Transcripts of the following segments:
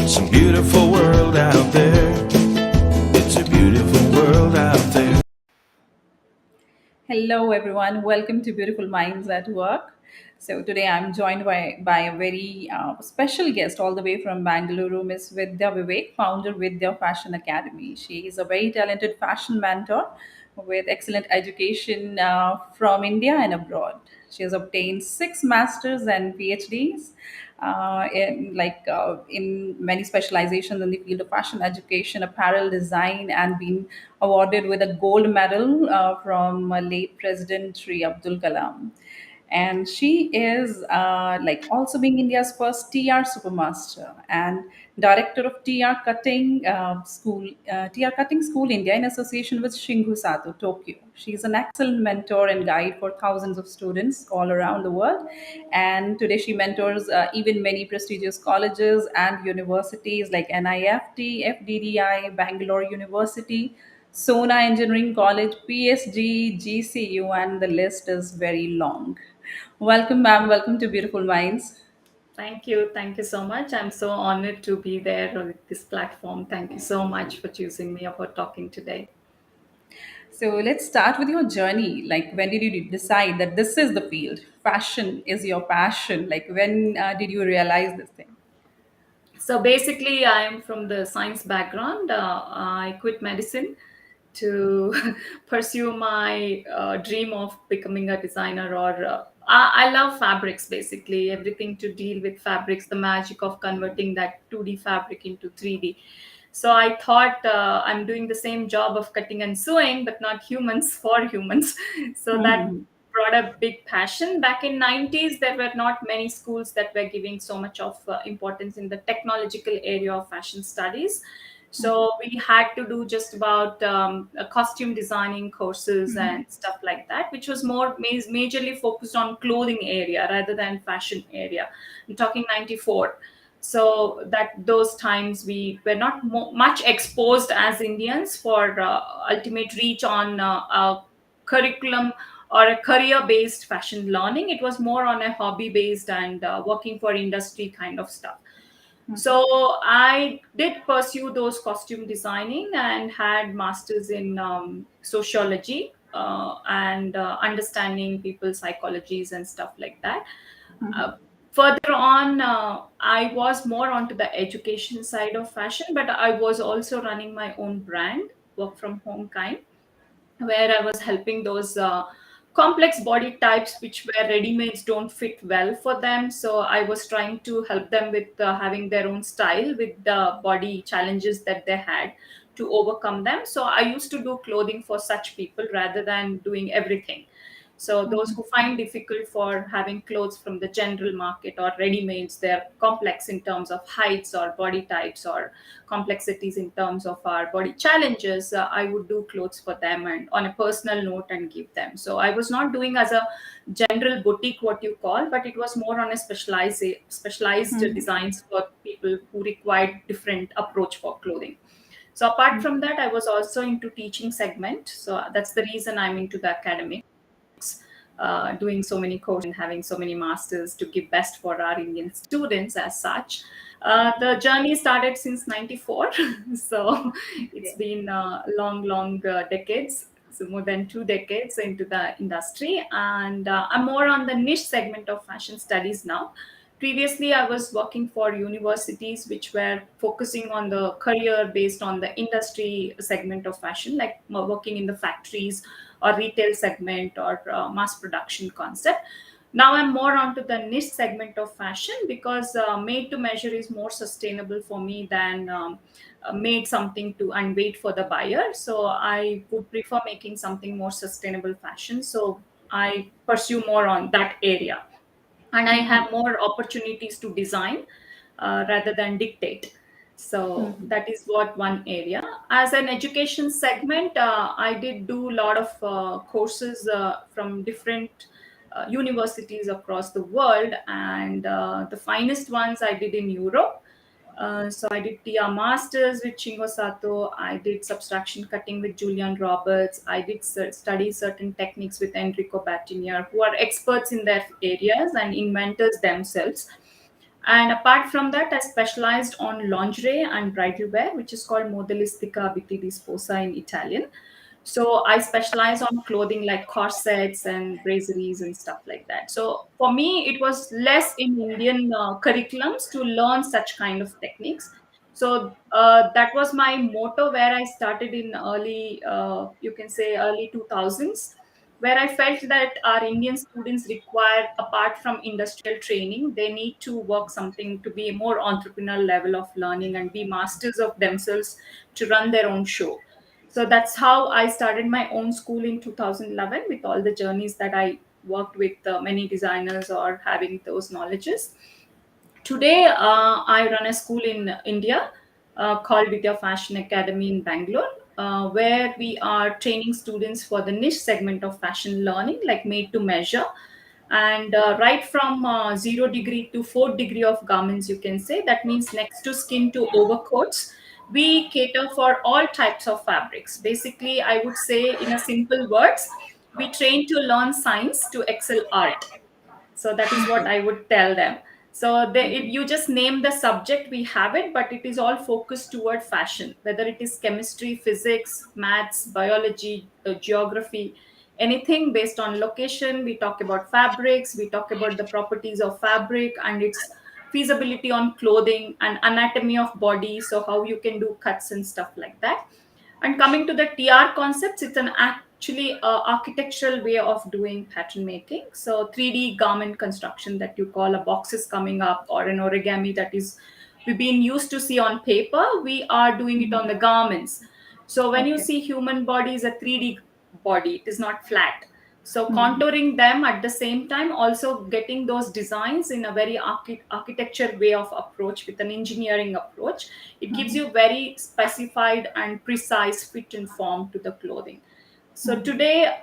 It's a beautiful world out there. It's a beautiful world out there. Hello, everyone. Welcome to Beautiful Minds at Work. So today I'm joined by a very special guest all the way from Bangalore, Miss Vidya Vivek, founder Vidya Fashion Academy. She is a very talented fashion mentor with excellent education from India and abroad. She has obtained six masters and PhDs in many specializations in the field of fashion education, apparel design, and been awarded with a gold medal from late President Sri Abdul Kalam. And she is also being India's first TR supermaster and director of TR Cutting School India in association with Shinghu Sato, Tokyo. She is an excellent mentor and guide for thousands of students all around the world. And today she mentors even many prestigious colleges and universities like NIFT, FDDI, Bangalore University, Sona Engineering College, PSG, GCU, and the list is very long. Welcome, ma'am. Welcome to Beautiful Minds. Thank you. Thank you so much. I'm so honored to be there on this platform. Thank you so much for choosing me for talking today. So let's start with your journey. Like, when did you decide that this is the field? Fashion is your passion. Like, when did you realize this thing? So basically, I'm from the science background. I quit medicine to pursue my dream of becoming a designer or I love fabrics, basically everything to deal with fabrics, the magic of converting that 2D fabric into 3D. So I thought I'm doing the same job of cutting and sewing, but not humans for humans. So that Mhm. brought a big passion. Back in 90s, there were not many schools that were giving so much of importance in the technological area of fashion studies. So we had to do just about costume designing courses and stuff like that, which was more majorly focused on clothing area rather than fashion area. I'm talking 94. So that those times we were not much exposed as Indians for ultimate reach on a curriculum or a career based fashion learning. It was more on a hobby based and working for industry kind of stuff. So I did pursue those costume designing and had masters in sociology and understanding people's psychologies and stuff like that. uh, Further on, I was more onto the education side of fashion, but I was also running my own brand, work from home kind, where I was helping those complex body types which were ready-mades don't fit well for them. So I was trying to help them with having their own style with the body challenges that they had to overcome them. So I used to do clothing for such people rather than doing everything. So those who find difficult for having clothes from the general market or ready-mades, they're complex in terms of heights or body types or complexities in terms of our body challenges. I would do clothes for them and on a personal note and give them. So I was not doing as a general boutique, what you call, but it was more on a specialized designs for people who required different approach for clothing. So apart from that, I was also into teaching segment. So that's the reason I'm into the academic, doing so many courses and having so many masters to give best for our Indian students as such. The journey started since 94. So it's Okay. been long decades. So more than 2 decades into the industry. And I'm more on the niche segment of fashion studies now. Previously, I was working for universities which were focusing on the career based on the industry segment of fashion, like working in the factories or retail segment or mass production concept. Now I'm more onto the niche segment of fashion because made to measure is more sustainable for me than made something to and wait for the buyer. So I would prefer making something more sustainable fashion. So I pursue more on that area, and I have more opportunities to design rather than dictate. So that is what one area. As an education segment, I did do a lot of courses from different universities across the world, and the finest ones I did in Europe. So I did TR Masters with Shingo Sato. I did subtraction cutting with Julian Roberts. I did study certain techniques with Enrico Battinier, who are experts in their areas and inventors themselves. And apart from that, I specialized on lingerie and bridal wear, which is called modellistica biti disposa in Italian. So I specialize on clothing like corsets and braceries and stuff like that. So for me, it was less in Indian curriculums to learn such kind of techniques. So that was my motto where I started in early, you can say early 2000s, where I felt that our Indian students require, apart from industrial training, they need to work something to be a more entrepreneurial level of learning and be masters of themselves to run their own show. So that's how I started my own school in 2011 with all the journeys that I worked with many designers or having those knowledges. Today, I run a school in India called Vidya Fashion Academy in Bangalore, where we are training students for the niche segment of fashion learning, like made to measure. And right from 0 degree to 4 degree of garments, you can say, that means next to skin to overcoats. We cater for all types of fabrics. Basically, I would say, in a simple words, we train to learn science to excel art. So that is what I would tell them. So if you just name the subject, we have it, but it is all focused toward fashion, whether it is chemistry, physics, maths, biology, geography, anything based on location. We talk about fabrics, we talk about the properties of fabric and its feasibility on clothing and anatomy of body, so how you can do cuts and stuff like that. And coming to the TR concepts, it's an actually architectural way of doing pattern making. So 3D garment construction, that you call a boxes coming up, or an origami that is we've been used to see on paper, we are doing it on the garments. So when you Okay. see human body is a 3D body, it is not flat. So Mhm. contouring them at the same time, also getting those designs in a very architecture way of approach with an engineering approach, it gives you very specified and precise fit and form to the clothing. So today,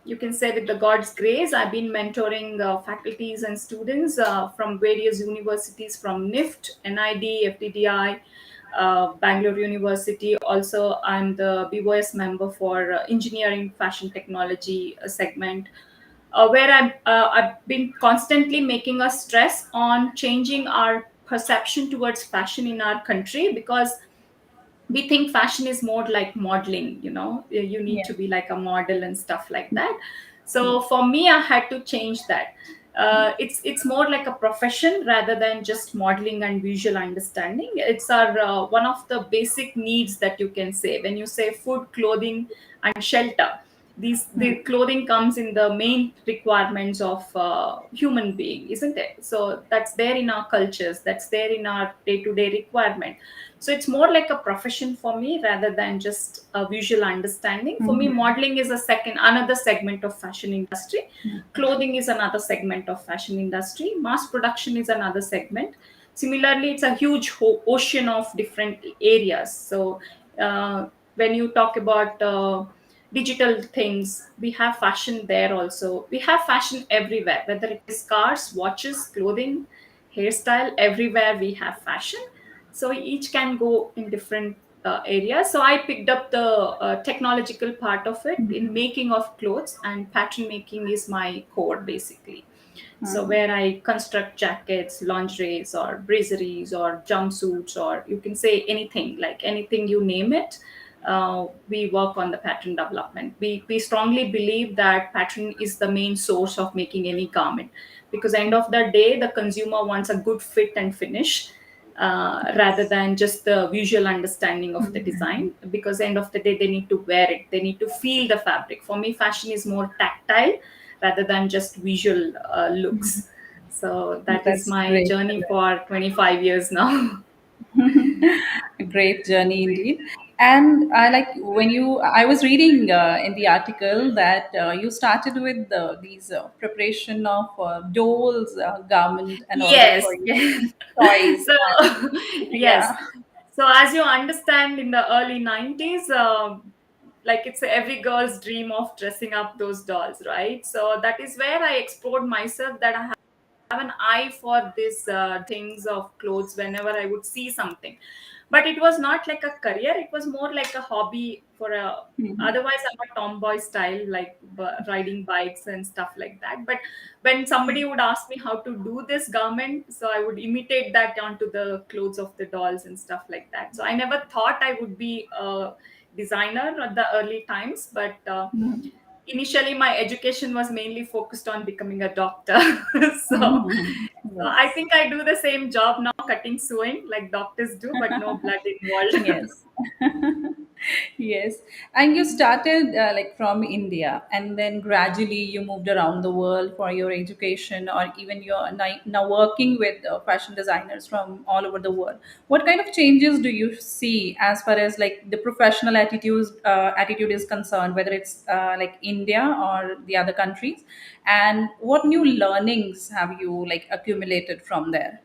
you can say with the God's grace, I've been mentoring faculties and students from various universities, from NIFT, NID, FTDI, Bangalore University. Also, I'm the BOS member for engineering fashion technology segment, where I've been constantly making a stress on changing our perception towards fashion in our country, because we think fashion is more like modeling, you need Yeah. to be like a model and stuff like that. Yeah. So for me, I had to change that. It's more like a profession rather than just modeling and visual understanding. It's our one of the basic needs, that you can say, when you say food, clothing and shelter. These the clothing comes in the main requirements of human being, isn't it? So that's there in our cultures, that's there in our day-to-day requirement. So it's more like a profession for me rather than just a visual understanding. For me, modeling is a second another segment of fashion industry, clothing is another segment of fashion industry, mass production is another segment. Similarly, it's a huge ocean of different areas. So when you talk about digital things, we have fashion there also. We have fashion everywhere, whether it is cars, watches, clothing, hairstyle, everywhere we have fashion. So each can go in different areas. So I picked up the technological part of it in making of clothes, and pattern making is my core, basically. So where I construct jackets, lingeries, or braceries, or jumpsuits, or you can say anything, like anything you name it. We work on the pattern development. We strongly believe that pattern is the main source of making any garment, because end of the day, the consumer wants a good fit and finish, rather than just the visual understanding of the design, because end of the day, they need to wear it, they need to feel the fabric. For me, fashion is more tactile rather than just visual looks. So that is That's my great. journey for 25 years now. A great journey indeed. And I like when I was reading in the article that you started with these preparation of dolls garment and all that Yes, for your yes. toys. So And yes, yeah. so as you understand, in the early 90s, like it's every girl's dream of dressing up those dolls, right? So that is where I explored myself, that I have an eye for this things of clothes whenever I would see something. But it was not like a career, it was more like a hobby for a, otherwise I'm a tomboy style, like riding bikes and stuff like that. But when somebody would ask me how to do this garment, so I would imitate that onto the clothes of the dolls and stuff like that. So I never thought I would be a designer at the early times, but initially my education was mainly focused on becoming a doctor. so Mhm. so I Yes. think I do the same job now, cutting sewing like doctors do, but no blood involved. Yes. Yes. And you started like from India, and then gradually you moved around the world for your education, or even you're now working with fashion designers from all over the world. What kind of changes do you see as far as like the professional attitude is concerned, whether it's like India or the other countries? And what new learnings have you like accumulated from there?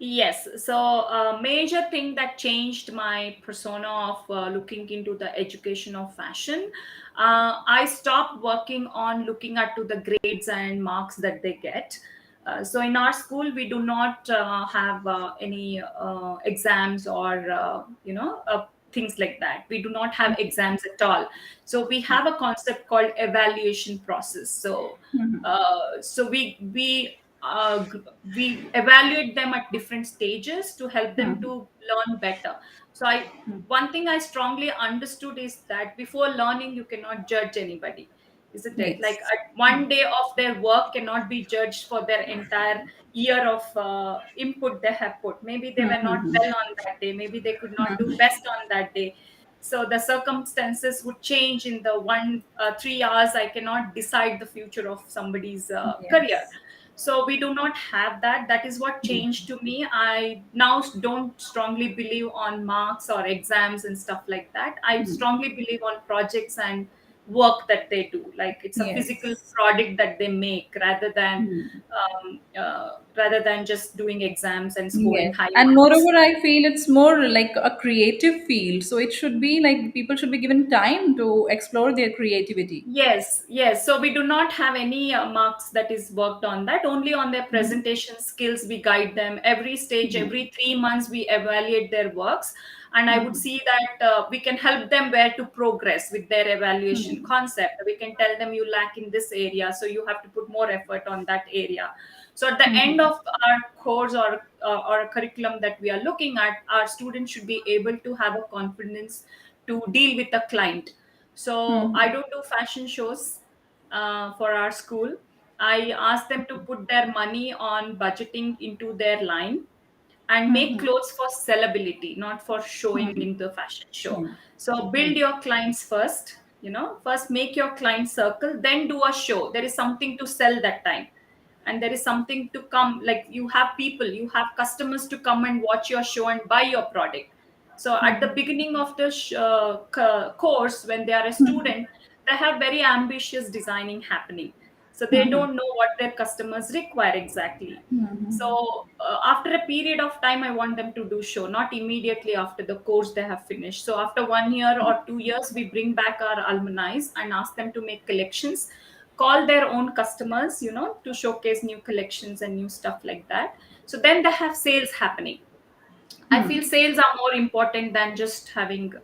Yes, so a major thing that changed my persona of looking into the education of fashion, I stopped working on looking at to the grades and marks that they get. So in our school, we do not have any exams or things like that. We do not have exams at all. So we have a concept called evaluation process. So we evaluate them at different stages to help them to learn better. So I one thing I strongly understood is that before learning you cannot judge anybody, isn't it? Like Yes. one day of their work cannot be judged for their entire year of input they have put. Maybe they were not well on that day, maybe they could not do best on that day. So the circumstances would change in the 3 hours. I cannot decide the future of somebody's career. Yes. So we do not have that. That is what changed to me. I now don't strongly believe on marks or exams and stuff like that. I strongly believe on projects and work that they do, like it's a physical Yes. product that they make, rather than just doing exams and scoring Yes. high And marks. moreover, I feel it's more like a creative field. So it should be like people should be given time to explore their creativity. Yes, yes. So we do not have any marks that is worked on that. Only on their presentation skills we guide them. Every stage, every 3 months, we evaluate their works, and I would see that we can help them where to progress with their evaluation concept. We can tell them you lack in this area, so you have to put more effort on that area. So at the end of our course or a curriculum that we are looking at, our students should be able to have a confidence to deal with a client. So I don't do fashion shows for our school. I ask them to put their money on budgeting into their line and make clothes for sellability, not for showing in the fashion show. So build your clients first, first make your client circle, then do a show. There is something to sell that time. And there is something to come, like you have customers to come and watch your show and buy your product. So at the beginning of the course, when they are a student, they have very ambitious designing happening. So they don't know what their customers require exactly. So after a period of time, I want them to do show, not immediately after the course they have finished. So after 1 year or 2 years, we bring back our alumni and ask them to make collections, call their own customers, to showcase new collections and new stuff like that. So then they have sales happening. I feel sales are more important than just having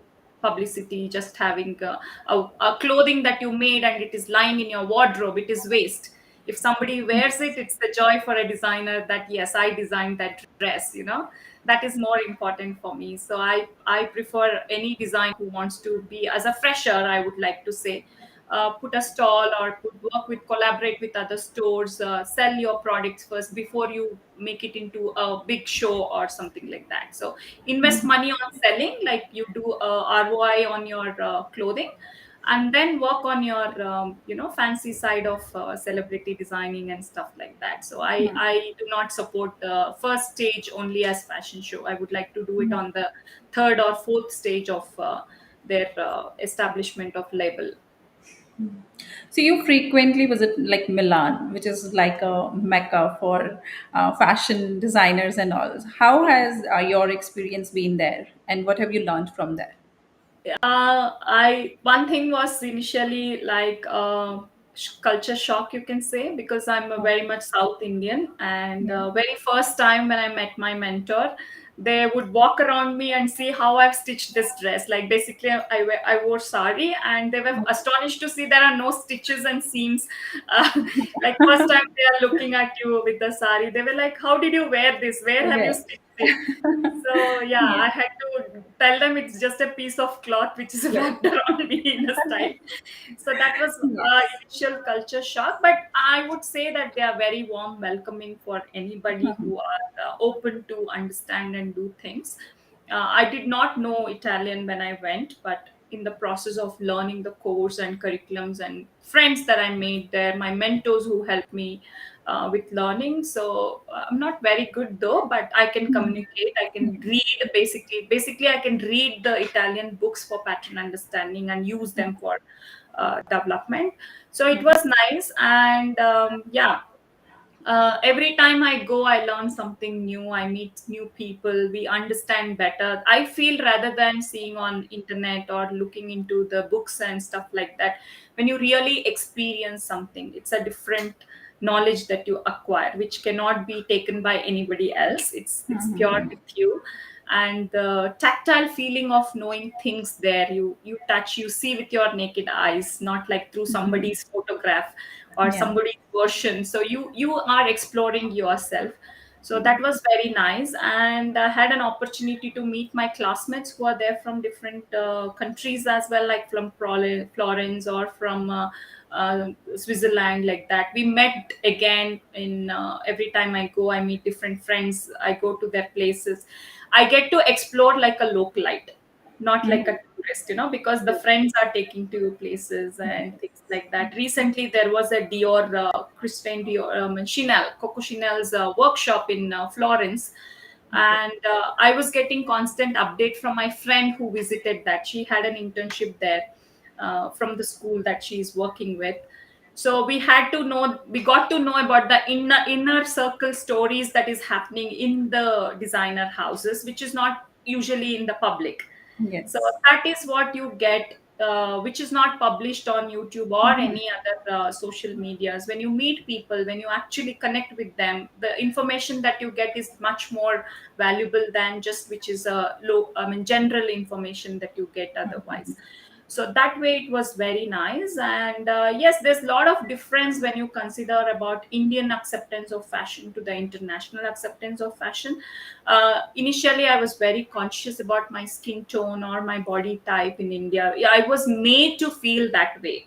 publicity, just having a clothing that you made and it is lying in your wardrobe. It is waste. If somebody wears it, it's the joy for a designer that yes, I designed that dress. That is more important for me. So I prefer any designer who wants to be as a fresher. I would like to say put a stall or collaborate with other stores, sell your products first before you make it into a big show or something like that. So invest money on selling, like you do ROI on your clothing, and then work on your fancy side of celebrity designing and stuff like that. So I do not support the first stage only as fashion show. I would like to do it on the third or fourth stage of their establishment of label. So you frequently visit like Milan, which is like a mecca for fashion designers and all. How has your experience been there, and what have you learned from there? I one thing was initially like culture shock, you can say, because I'm a very much South Indian. And Yeah. very first time when I met my mentor, they would walk around me and see how I've stitched this dress. Like basically, I wore sari, and they were astonished to see there are no stitches and seams. Uh, like first time they are looking at you with the sari, they were like, "How did you wear this? Where have you Yes. stitched it?" So yeah, Yeah. I had to tell them it's just a piece of cloth which is Yeah. wrapped around me in a style. So that was Yes. initial culture shock, but I would say that they are very warm, welcoming for anybody who are open to understand and do things. I did not know Italian when I went, but in the process of learning the course and curriculums and friends that I made there, my mentors who helped me with learning. So I'm not very good though, but I can communicate. I can read basically. Basically, I can read the Italian books for pattern understanding and use them for development. So it was nice, and yeah, every time I go, I learn something new. I meet new people. We understand better. I feel rather than seeing on internet or looking into the books and stuff like that, when you really experience something, it's a different knowledge that you acquire, which cannot be taken by anybody else. It's pure with you. And the tactile feeling of knowing things there, you touch, you see with your naked eyes, not like through somebody's photograph or Yeah. somebody's version. So you are exploring yourself. So that was very nice, and I had an opportunity to meet my classmates who are there from different countries as well, like from Florence or from Switzerland, like that. We met again in every time I go, I meet different friends. I go to their places. I get to explore like a localite, not like a tourist, because the friends are taking to places and things like that. Recently, there was a Dior, Christian Dior, Chanel, Coco Chanel's workshop in Florence. And I was getting constant update from my friend who visited that. She had an internship there from the school that she's working with. So we got to know about the inner circle stories that is happening in the designer houses, which is not usually in the public. So Yes. that is what you get, which is not published on YouTube or any other social medias. When you meet people, when you actually connect with them, the information that you get is much more valuable than just which is general information that you get otherwise. So that way it was very nice. And yes, there's a lot of difference when you consider about Indian acceptance of fashion to the international acceptance of fashion. Initially, I was very conscious about my skin tone or my body type in India. Yeah, I was made to feel that way.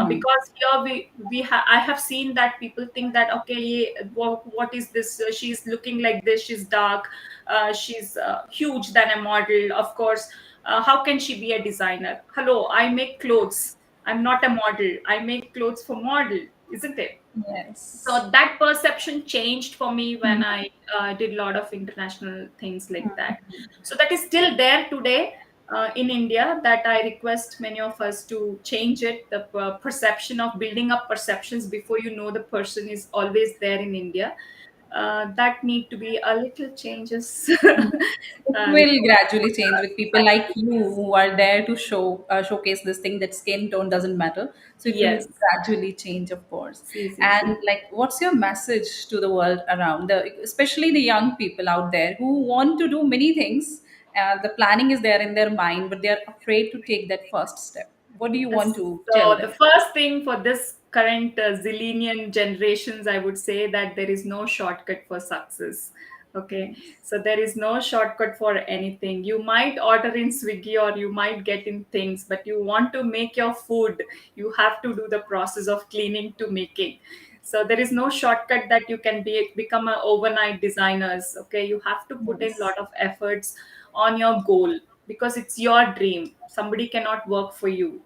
Because here I have seen that people think that, okay, what is this? She's looking like this. She's dark. She's huge than a model. Of course, how can she be a designer? Hello, I make clothes. I'm not a model. I make clothes for model, isn't it? Yes. So that perception changed for me when I did a lot of international things like that. So that is still there today in India, that I request many of us to change it. The perception of building up perceptions before you know the person is always there in India. That need to be a little changes. It With will gradually change with people like you who are there to showcase this thing that skin tone doesn't matter. So it will yes, gradually change, of course. see, see, And see. like, what's your message to the world around especially the young people out there who want to do many things? The planning is there in their mind, but they're afraid to take that first step. What do you want to tell So the them? first thing for this current zillennial generations, I would say that there is no shortcut for success. Okay, so there is no shortcut for anything. You might order in Swiggy or you might get in things, but you want to make your food, you have to do the process of cleaning to making. So there is no shortcut that you can become an overnight designers. Okay, you have to put in a Yes. lot of efforts on your goal, because it's your dream. Somebody cannot work for you,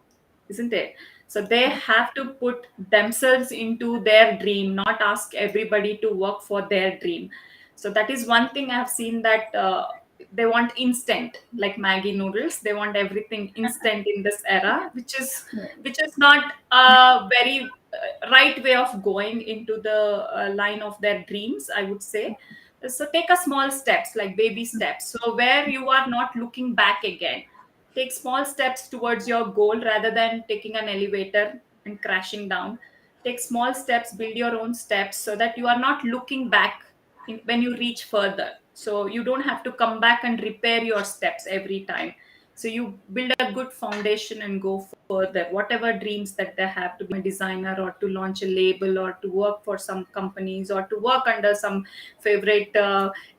isn't it? So they have to put themselves into their dream, not ask everybody to work for their dream. So that is one thing I have seen, that they want instant, like Maggie noodles. They want everything instant in this era, which is not a very right way of going into the line of their dreams, I would say. So take a small steps, like baby steps, so where you are not looking back again. Take small steps towards your goal rather than taking an elevator, and crashing down. Take small steps, build your own steps so that you are not looking back when you reach further. So you don't have to come back and repair your steps every time. So you build a good foundation and go further. Whatever dreams that they have, to be a designer or to launch a label or to work for some companies or to work under some favorite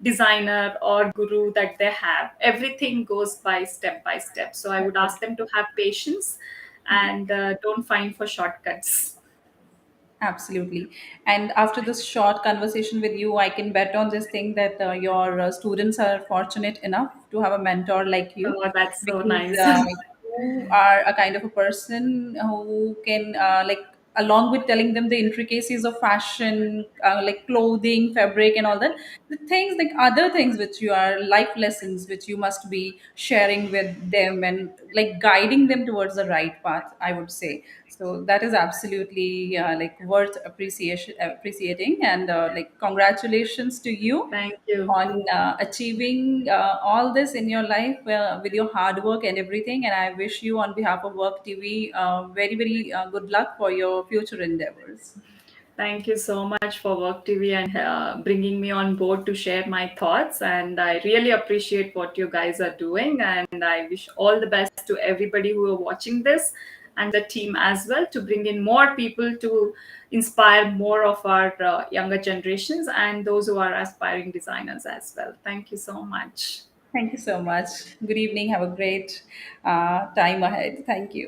designer or guru that they have, everything goes by step. So I would ask them to have patience and don't find for shortcuts. Absolutely. And after this short conversation with you, I can bet on this thing that your students are fortunate enough to have a mentor like you, Oh, that's so because nice. you are a kind of a person who can, along with telling them the intricacies of fashion, like clothing, fabric, and all that, the things like other things which you are life lessons which you must be sharing with them and like guiding them towards the right path, I would say. So that is absolutely like worth appreciating, and like congratulations to you Thank you. on achieving all this in your life with your hard work and everything. And I wish you, on behalf of Work TV, very, very good luck for your future endeavors. Thank you so much for Work TV and bringing me on board to share my thoughts. And I really appreciate what you guys are doing. And I wish all the best to everybody who are watching this and the team as well, to bring in more people to inspire more of our younger generations and those who are aspiring designers as well. Thank you so much. Thank you so much. Good evening. Have a great time ahead. Thank you.